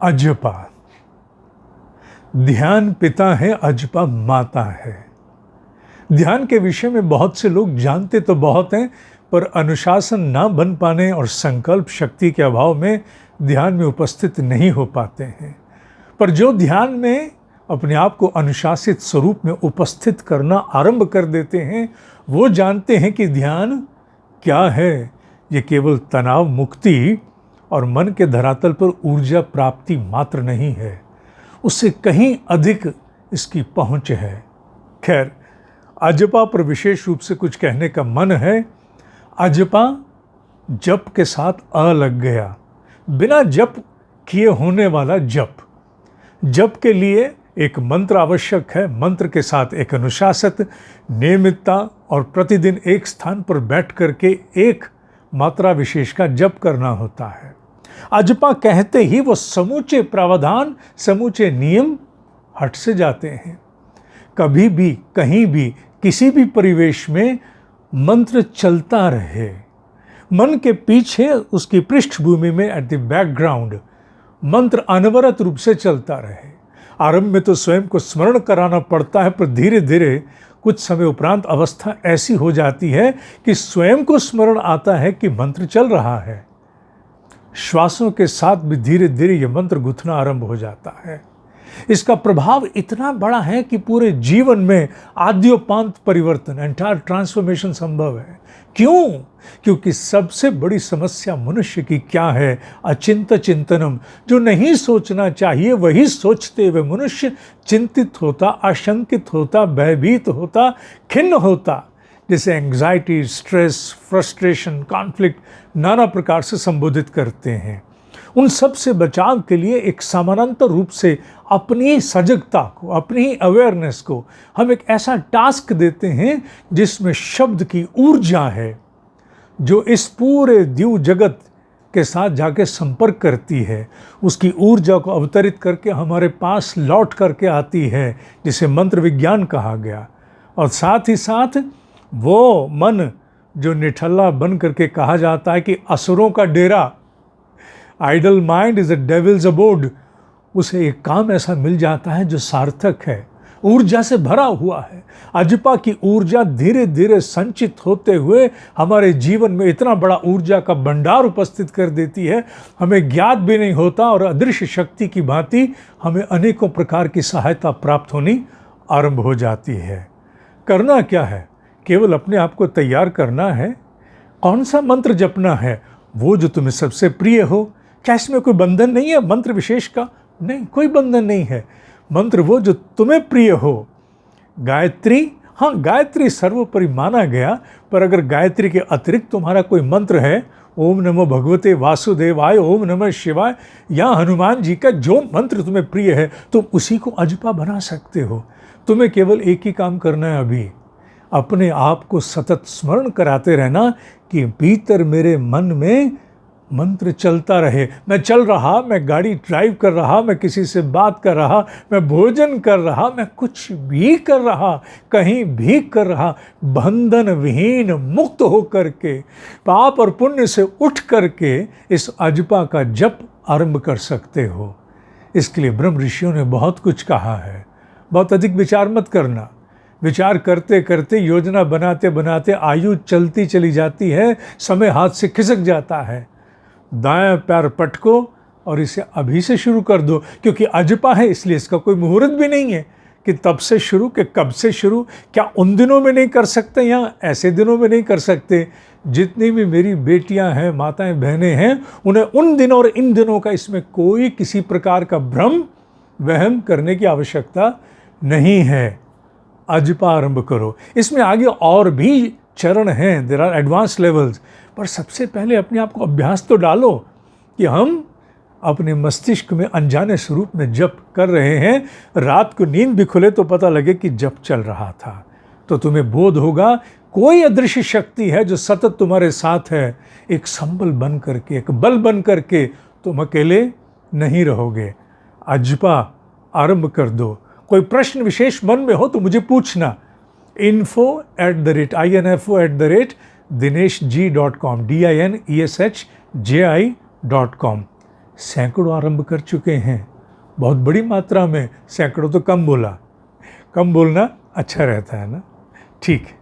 अजपा। ध्यान पिता है, अजपा माता है। ध्यान के विषय में बहुत से लोग जानते तो बहुत हैं, पर अनुशासन ना बन पाने और संकल्प शक्ति के अभाव में ध्यान में उपस्थित नहीं हो पाते हैं। पर जो ध्यान में अपने आप को अनुशासित स्वरूप में उपस्थित करना आरंभ कर देते हैं, वो जानते हैं कि ध्यान क्या है। ये केवल तनाव मुक्ति और मन के धरातल पर ऊर्जा प्राप्ति मात्र नहीं है, उससे कहीं अधिक इसकी पहुंच है। खैर, अजपा पर विशेष रूप से कुछ कहने का मन है। अजपा जप के साथ अ लग गया, बिना जप किए होने वाला जप। जप के लिए एक मंत्र आवश्यक है, मंत्र के साथ एक अनुशासित नियमितता और प्रतिदिन एक स्थान पर बैठ करके एक मात्रा विशेष का जप करना होता है। अजपा कहते ही वो समूचे प्रावधान, समूचे नियम हट से जाते हैं। कभी भी, कहीं भी, किसी भी परिवेश में मंत्र चलता रहे, मन के पीछे उसकी पृष्ठभूमि में एट द बैकग्राउंड मंत्र अनवरत रूप से चलता रहे। आरंभ में तो स्वयं को स्मरण कराना पड़ता है, पर धीरे धीरे कुछ समय उपरांत अवस्था ऐसी हो जाती है कि स्वयं को स्मरण आता है कि मंत्र चल रहा है। श्वासों के साथ भी धीरे धीरे ये मंत्र गुथना आरंभ हो जाता है। इसका प्रभाव इतना बड़ा है कि पूरे जीवन में आद्योपांत परिवर्तन, एंटायर ट्रांसफॉर्मेशन संभव है। क्यों? क्योंकि सबसे बड़ी समस्या मनुष्य की क्या है? अचिंत चिंतनम। जो नहीं सोचना चाहिए वही सोचते हुए मनुष्य चिंतित होता, आशंकित होता, भयभीत होता, खिन्न होता, जैसे एंग्जाइटी, स्ट्रेस, फ्रस्ट्रेशन, कॉन्फ्लिक्ट नाना प्रकार से संबोधित करते हैं। उन सब से बचाव के लिए एक समानांतर रूप से अपनी सजगता को, अपनी अवेयरनेस को हम एक ऐसा टास्क देते हैं जिसमें शब्द की ऊर्जा है, जो इस पूरे दिव्य जगत के साथ जाके संपर्क करती है। उसकी ऊर्जा को अवतरित करके हमारे पास लौट करके आती है, जिसे मंत्र विज्ञान कहा गया। और साथ ही साथ वो मन जो निठल्ला बन करके कहा जाता है कि असुरों का डेरा, idle mind is a devil's abode, उसे एक काम ऐसा मिल जाता है जो सार्थक है, ऊर्जा से भरा हुआ है। अजपा की ऊर्जा धीरे धीरे संचित होते हुए हमारे जीवन में इतना बड़ा ऊर्जा का भंडार उपस्थित कर देती है, हमें ज्ञात भी नहीं होता, और अदृश्य शक्ति की भांति हमें अनेकों प्रकार की सहायता प्राप्त होनी आरंभ हो जाती है। करना क्या है? केवल अपने आप को तैयार करना है। कौन सा मंत्र जपना है? वो जो तुम्हें सबसे प्रिय हो। क्या इसमें कोई बंधन नहीं है मंत्र विशेष का? नहीं, कोई बंधन नहीं है। मंत्र वो जो तुम्हें प्रिय हो। गायत्री, हाँ, गायत्री सर्वोपरि माना गया, पर अगर गायत्री के अतिरिक्त तुम्हारा कोई मंत्र है, ओम नमो भगवते वासुदेवाय, ओम नमः शिवाय, या हनुमान जी का जो मंत्र तुम्हें प्रिय है, तुम उसी को अजपा बना सकते हो। तुम्हें केवल एक ही काम करना है अभी, अपने आप को सतत स्मरण कराते रहना कि भीतर मेरे मन में मंत्र चलता रहे। मैं चल रहा, मैं गाड़ी ड्राइव कर रहा, मैं किसी से बात कर रहा, मैं भोजन कर रहा, मैं कुछ भी कर रहा, कहीं भी कर रहा, बंधन विहीन मुक्त होकर के, पाप और पुण्य से उठ करके इस अजपा का जप आरंभ कर सकते हो। इसके लिए ब्रह्म ऋषियों ने बहुत कुछ कहा है। बहुत अधिक विचार मत करना। विचार करते करते, योजना बनाते बनाते आयु चलती चली जाती है, समय हाथ से खिसक जाता है। दायां पैर पटको और इसे अभी से शुरू कर दो, क्योंकि अजपा है इसलिए इसका कोई मुहूर्त भी नहीं है कि तब से शुरू, कि कब से शुरू। क्या उन दिनों में नहीं कर सकते या ऐसे दिनों में नहीं कर सकते? जितनी भी मेरी बेटियां हैं, माताएं, बहनें हैं, उन्हें उन दिनों और इन दिनों का इसमें कोई किसी प्रकार का भ्रम वहम करने की आवश्यकता नहीं है। अजपा आरंभ करो। इसमें आगे और भी चरण हैं, देयर आर एडवांस लेवल्स, पर सबसे पहले अपने आप को अभ्यास तो डालो कि हम अपने मस्तिष्क में अनजाने स्वरूप में जप कर रहे हैं। रात को नींद भी खुले तो पता लगे कि जप चल रहा था, तो तुम्हें बोध होगा कोई अदृश्य शक्ति है जो सतत तुम्हारे साथ है। एक संबल बन करके, एक बल बन करके तुम अकेले नहीं रहोगे। अजपा आरंभ कर दो। कोई प्रश्न विशेष मन में हो तो मुझे पूछना। info@dinesji.com, DINESHJI.com। सैकड़ों आरंभ कर चुके हैं, बहुत बड़ी मात्रा में। सैकड़ों तो कम बोला, कम बोलना अच्छा रहता है ना। ठीक है।